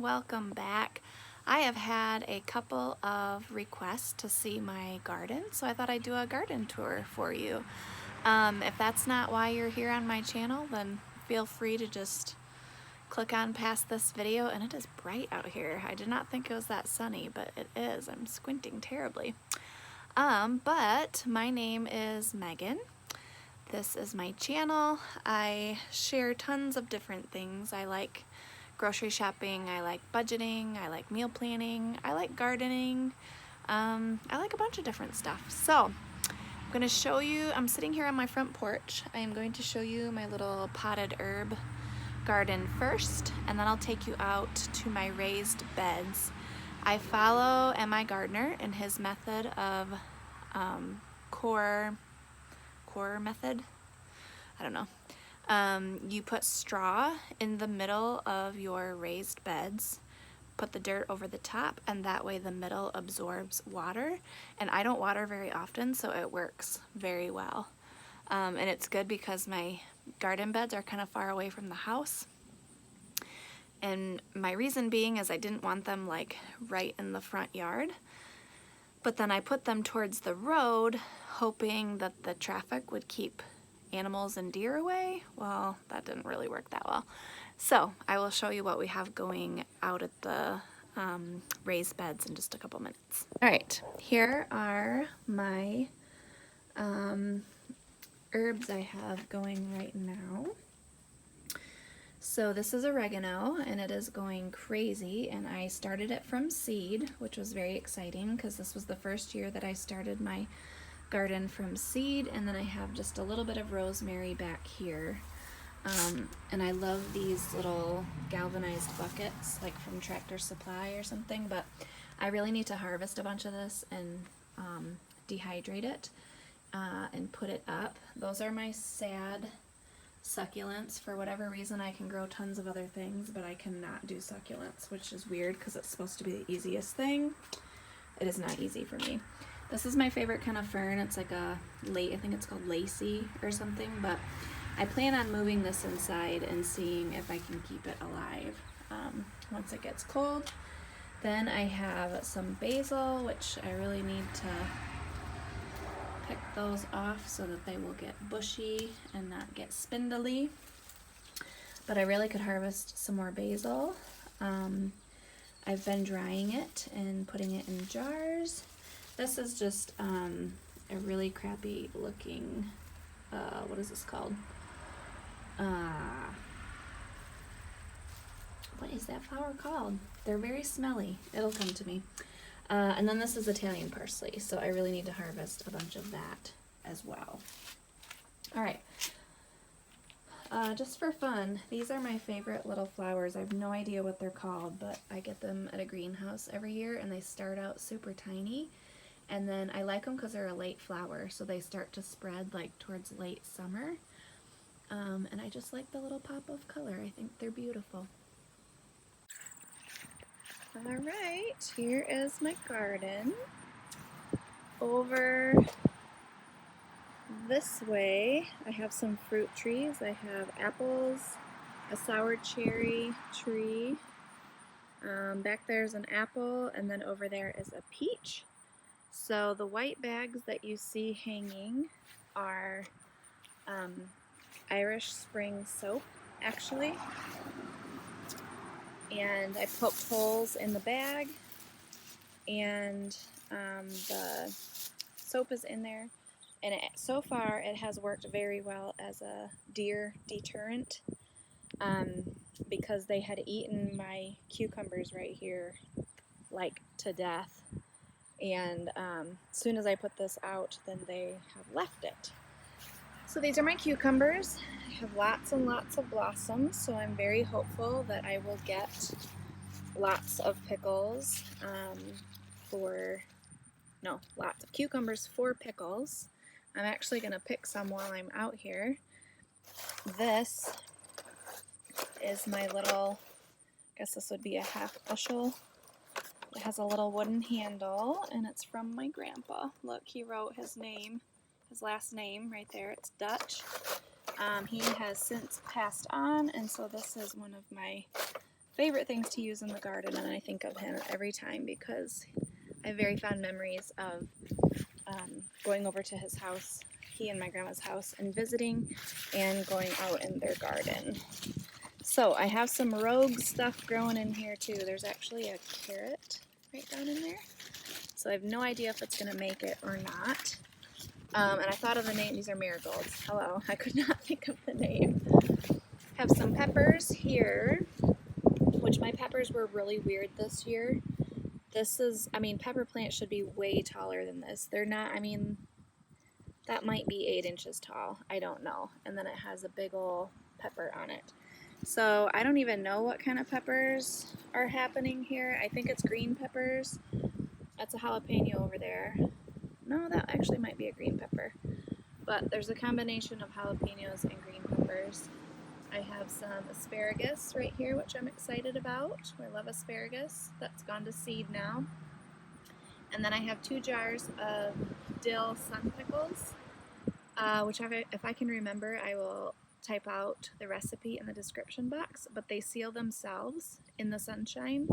welcome back. I have had a couple of requests to see my garden, so I thought I'd do a garden tour for you. If that's not why you're here on my channel, then feel free to just click on past this video. And it is bright out here. I did not think it was that sunny, but it is. I'm squinting terribly. But my name is Megan. This is my channel. I share tons of different things. I like grocery shopping, I like budgeting, I like meal planning, I like gardening, I like a bunch of different stuff. So I'm going to show you, I'm sitting here on my front porch. I am going to show you my little potted herb garden first, and then I'll take you out to my raised beds. I follow M.I. Gardner in his method of core method. I don't know. You put straw in the middle of your raised beds, put the dirt over the top, and that way the middle absorbs water. And I don't water very often, so it works very well. And it's good because my garden beds are kind of far away from the house. And my reason being is I didn't want them like right in the front yard. But then I put them towards the road, hoping that the traffic would keep animals and deer away. Well, that didn't really work that well. So I will show you what we have going out at the raised beds in just a couple minutes. All right, here are my herbs I have going right now. So this is oregano, and it is going crazy, and I started it from seed, which was very exciting because this was the first year that I started my garden from seed. And then I have just a little bit of rosemary back here, and I love these little galvanized buckets like from Tractor Supply or something, but I really need to harvest a bunch of this and dehydrate it and put it up. Those are my sad succulents. For whatever reason I can grow tons of other things, but I cannot do succulents, which is weird because it's supposed to be the easiest thing. It is not easy for me. This is my favorite kind of fern. It's like a I think it's called lacy or something, but I plan on moving this inside and seeing if I can keep it alive once it gets cold. Then I have some basil, which I really need to pick those off so that they will get bushy and not get spindly. But I really could harvest some more basil. I've been drying it and putting it in jars. This is just a really crappy looking, what is this called? What is that flower called? They're very smelly. It'll come to me. And then this is Italian parsley, so I really need to harvest a bunch of that as well. All right. Just for fun, these are my favorite little flowers. I have no idea what they're called, but I get them at a greenhouse every year, and they start out super tiny. And then I like them because they're a late flower, so they start to spread like towards late summer. And I just like the little pop of color. I think they're beautiful. All right, here is my garden. Over this way, I have some fruit trees. I have apples, a sour cherry tree. Back there's an apple, and then over there is a peach. So the white bags that you see hanging are Irish Spring soap, actually. And I put holes in the bag, and the soap is in there. And so far it has worked very well as a deer deterrent because they had eaten my cucumbers right here like to death. And as soon as I put this out, then they have left it. So these are my cucumbers. I have lots and lots of blossoms, so I'm very hopeful that I will get lots of pickles lots of cucumbers for pickles. I'm actually going to pick some while I'm out here. This is my little, I guess this would be a half bushel. It has a little wooden handle, and it's from my grandpa. Look, he wrote his name, his last name right there. It's Dutch. He has since passed on, and so this is one of my favorite things to use in the garden, and I think of him every time because I have very fond memories of going over to his house, he and my grandma's house, and visiting and going out in their garden. So I have some rogue stuff growing in here too. There's actually a carrot right down in there. So I have no idea if it's going to make it or not. And I thought of the name. These are marigolds. Hello. I could not think of the name. Have some peppers here, which my peppers were really weird this year. This is, I mean, pepper plants should be way taller than this. They're not, I mean, that might be 8 inches tall. I don't know. And then it has a big ol' pepper on it. So I don't even know what kind of peppers are happening here. I think it's green peppers. That's a jalapeno over there. No, that actually might be a green pepper. But there's a combination of jalapenos and green peppers. I have some asparagus right here, which I'm excited about. I love asparagus. That's gone to seed now. And then I have 2 jars of dill pickles, which if I can remember, I will type out the recipe in the description box, but they seal themselves in the sunshine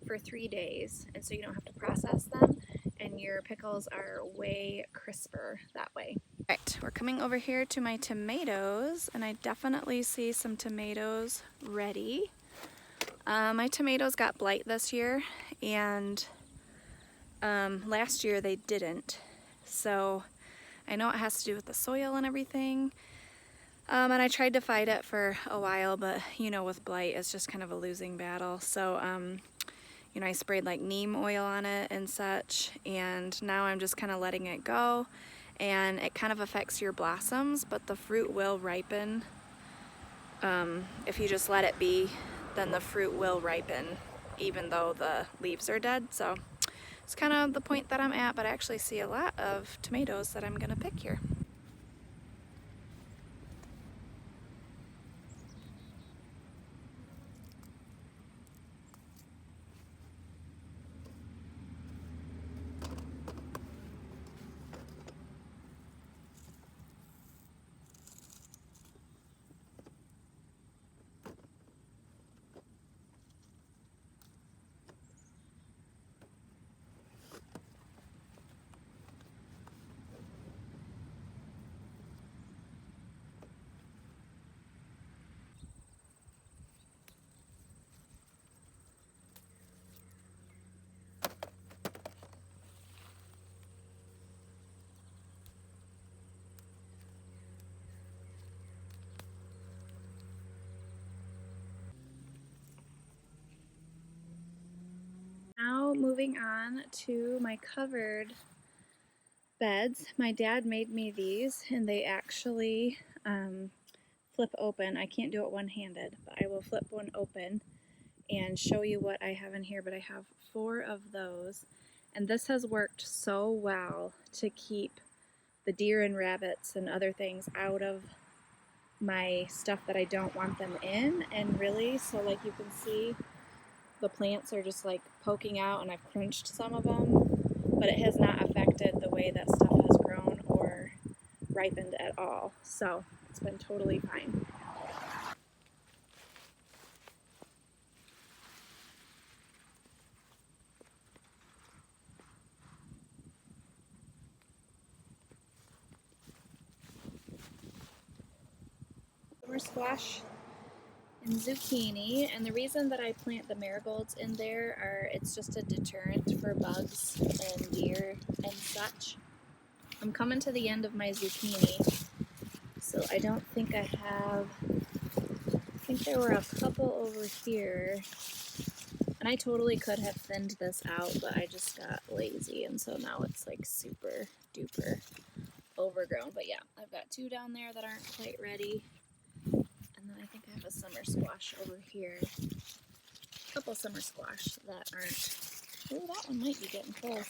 for 3 days, and so you don't have to process them, and your pickles are way crisper that way. Alright, we're coming over here to my tomatoes, and I definitely see some tomatoes ready. My tomatoes got blight this year, and last year they didn't, so I know it has to do with the soil and everything. And I tried to fight it for a while, but you know, with blight, it's just kind of a losing battle. So, you know, I sprayed like neem oil on it and such, and now I'm just kind of letting it go. And it kind of affects your blossoms, but the fruit will ripen. If you just let it be, then the fruit will ripen, even though the leaves are dead. So it's kind of the point that I'm at, but I actually see a lot of tomatoes that I'm gonna pick here. Now moving on to my covered beds. My dad made me these, and they actually flip open. I can't do it one-handed, but I will flip one open and show you what I have in here. But I have 4 of those, and this has worked so well to keep the deer and rabbits and other things out of my stuff that I don't want them in. And really, so like you can see, the plants are just like poking out, and I've crunched some of them, but it has not affected the way that stuff has grown or ripened at all. So it's been totally fine. Summer squash and zucchini, and the reason that I plant the marigolds in there are it's just a deterrent for bugs and deer and such. I'm coming to the end of my zucchini, so I don't think I have, I think there were a couple over here, and I totally could have thinned this out, but I just got lazy, and so now it's like super duper overgrown. But yeah, I've got 2 down there that aren't quite ready. And then I think I have a summer squash over here. A couple summer squash that aren't. Ooh, that one might be getting close.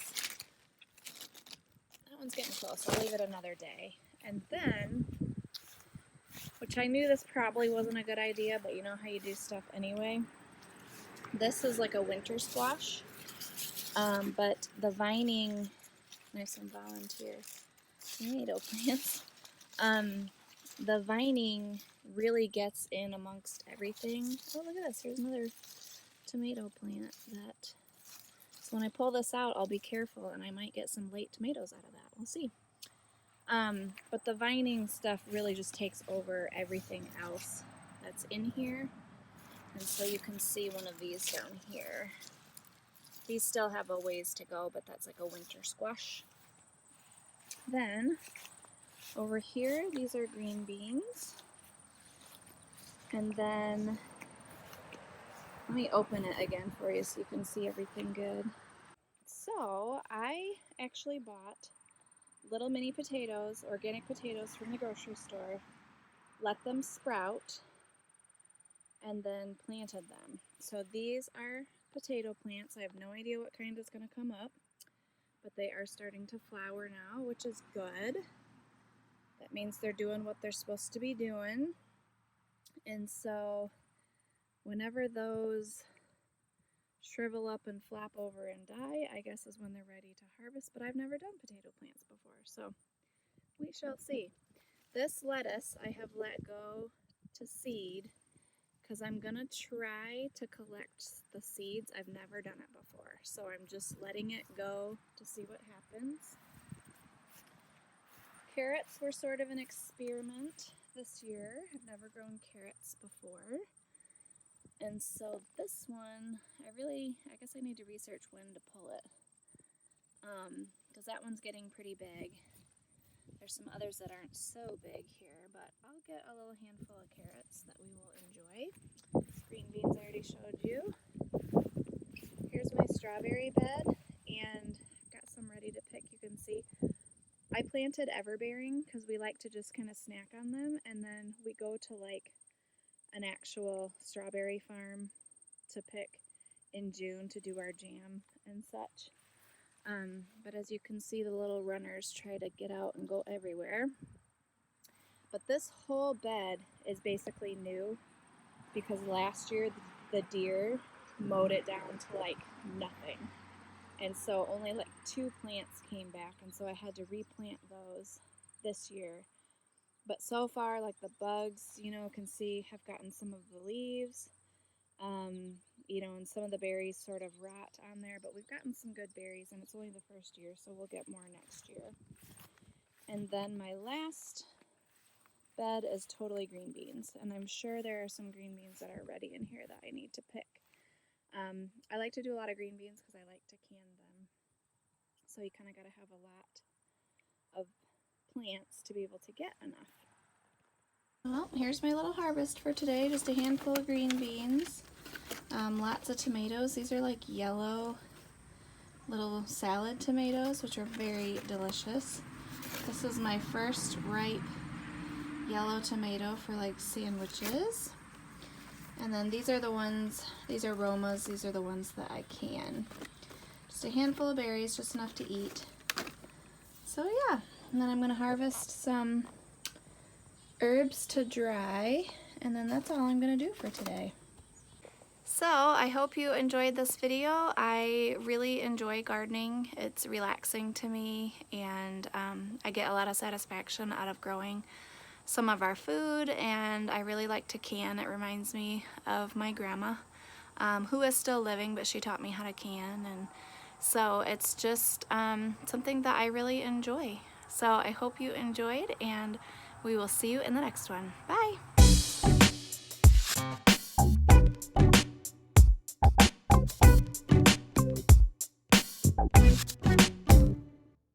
That one's getting close. I'll leave it another day. And then, which I knew this probably wasn't a good idea, but you know how you do stuff anyway. This is like a winter squash, but the vining, there's some volunteer tomato plants. The vining really gets in amongst everything. Oh, look at this. Here's another tomato plant that, so when I pull this out, I'll be careful and I might get some late tomatoes out of that. We'll see. But the vining stuff really just takes over everything else that's in here. And so you can see one of these down here. These still have a ways to go, but that's like a winter squash. Then over here, these are green beans. And then let me open it again for you so you can see everything good. So I actually bought little mini potatoes, organic potatoes from the grocery store, let them sprout, and then planted them. So these are potato plants. I have no idea what kind is going to come up, but they are starting to flower now, which is good. That means they're doing what they're supposed to be doing. And so whenever those shrivel up and flap over and die, I guess is when they're ready to harvest, but I've never done potato plants before, so we shall see. This lettuce I have let go to seed because I'm gonna try to collect the seeds. I've never done it before, so I'm just letting it go to see what happens. Carrots were sort of an experiment this year. I've never grown carrots before. And so this one, I guess I need to research when to pull it. Because that one's getting pretty big. There's some others that aren't so big here, but I'll get a little handful of carrots that we will enjoy. Green beans I already showed you. Here's my strawberry bed, and I've got some ready to pick. You can see I planted everbearing because we like to just kind of snack on them, and then we go to like an actual strawberry farm to pick in June to do our jam and such. But as you can see, the little runners try to get out and go everywhere. But this whole bed is basically new because last year the deer mowed it down to like nothing. And so only like 2 plants came back, and so I had to replant those this year. But so far, like the bugs, can see have gotten some of the leaves, and some of the berries sort of rot on there, but we've gotten some good berries, and it's only the first year, so we'll get more next year. And then my last bed is totally green beans, and I'm sure there are some green beans that are ready in here that I need to pick. I like to do a lot of green beans because I like to can them, so you kind of got to have a lot of plants to be able to get enough. Well, here's my little harvest for today, just a handful of green beans, lots of tomatoes. These are like yellow little salad tomatoes, which are very delicious. This is my first ripe yellow tomato for like sandwiches. And then these are Romas, these are the ones that I can. Just a handful of berries, just enough to eat. So yeah, and then I'm gonna harvest some herbs to dry, and then that's all I'm gonna do for today. So I hope you enjoyed this video. I really enjoy gardening. It's relaxing to me, and I get a lot of satisfaction out of growing some of our food, and I really like to can. It reminds me of my grandma, who is still living, but she taught me how to can, and so it's just something that I really enjoy. So I hope you enjoyed, and we will see you in the next one. Bye!